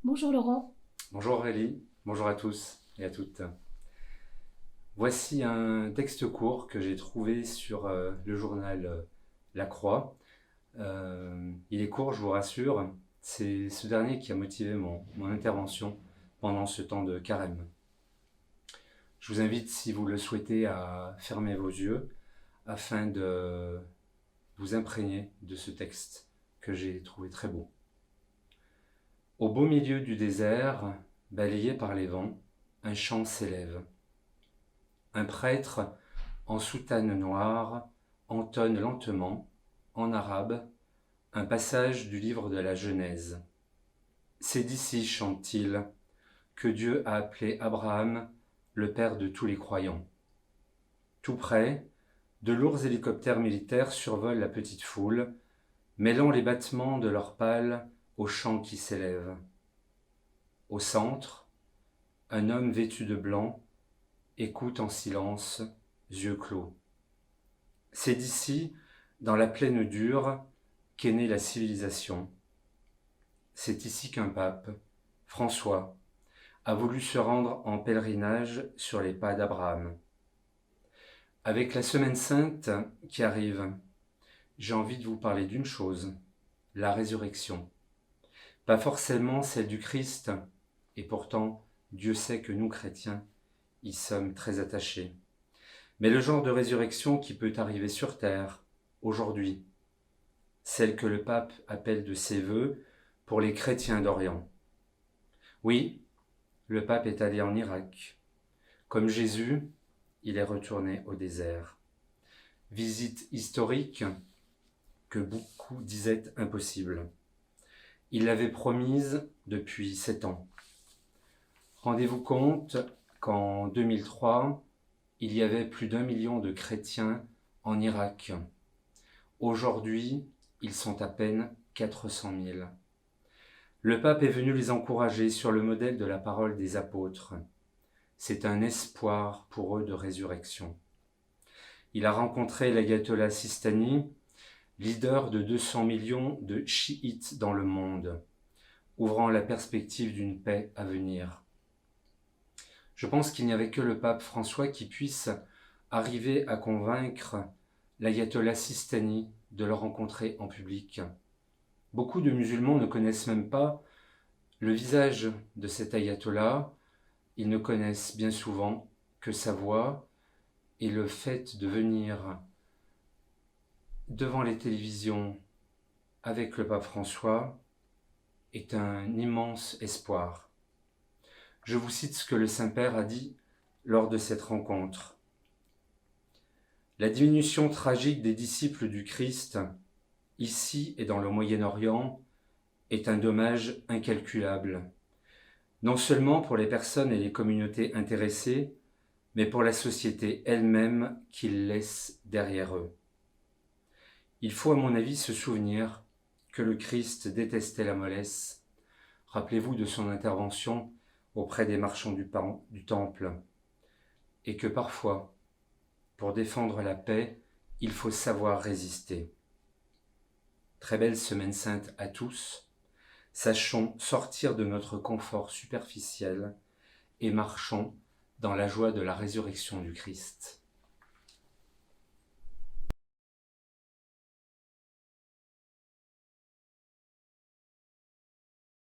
Bonjour Laurent. Bonjour Aurélie, bonjour à tous et à toutes. Voici un texte court que j'ai trouvé sur le journal La Croix. Il est court, je vous rassure. C'est ce dernier qui a motivé mon intervention pendant ce temps de carême. Je vous invite, si vous le souhaitez, à fermer vos yeux afin de vous imprégner de ce texte que j'ai trouvé très beau. Au beau milieu du désert, balayé par les vents, un chant s'élève. Un prêtre, en soutane noire, entonne lentement, en arabe, un passage du livre de la Genèse. C'est d'ici, chante-t-il, que Dieu a appelé Abraham le père de tous les croyants. Tout près, de lourds hélicoptères militaires survolent la petite foule, mêlant les battements de leurs pales au chant qui s'élève. Au centre, un homme vêtu de blanc écoute en silence, yeux clos. C'est d'ici, dans la plaine dure, qu'est née la civilisation. C'est ici qu'un pape, François, a voulu se rendre en pèlerinage sur les pas d'Abraham. Avec la Semaine Sainte qui arrive, j'ai envie de vous parler d'une chose, la résurrection. Pas forcément celle du Christ, et pourtant Dieu sait que nous, chrétiens, y sommes très attachés. Mais le genre de résurrection qui peut arriver sur terre, aujourd'hui, celle que le pape appelle de ses vœux pour les chrétiens d'Orient. Oui, le pape est allé en Irak. Comme Jésus, il est retourné au désert. Visite historique que beaucoup disaient impossible. Il l'avait promise depuis 7 ans. Rendez-vous compte qu'en 2003, il y avait plus d'1 million de chrétiens en Irak. Aujourd'hui, ils sont à peine 400 000. Le pape est venu les encourager sur le modèle de la parole des apôtres. C'est un espoir pour eux de résurrection. Il a rencontré l'ayatollah Sistani, leader de 200 millions de chiites dans le monde, ouvrant la perspective d'une paix à venir. Je pense qu'il n'y avait que le pape François qui puisse arriver à convaincre l'ayatollah Sistani de le rencontrer en public. Beaucoup de musulmans ne connaissent même pas le visage de cet ayatollah. Ils ne connaissent bien souvent que sa voix, et le fait de venir devant les télévisions avec le pape François est un immense espoir. Je vous cite ce que le Saint-Père a dit lors de cette rencontre. La diminution tragique des disciples du Christ, ici et dans le Moyen-Orient, est un dommage incalculable, non seulement pour les personnes et les communautés intéressées, mais pour la société elle-même qu'ils laissent derrière eux. Il faut à mon avis se souvenir que le Christ détestait la mollesse. Rappelez-vous de son intervention auprès des marchands du temple, et que parfois, pour défendre la paix, il faut savoir résister. Très belle Semaine Sainte à tous. Sachons sortir de notre confort superficiel et marchons dans la joie de la résurrection du Christ.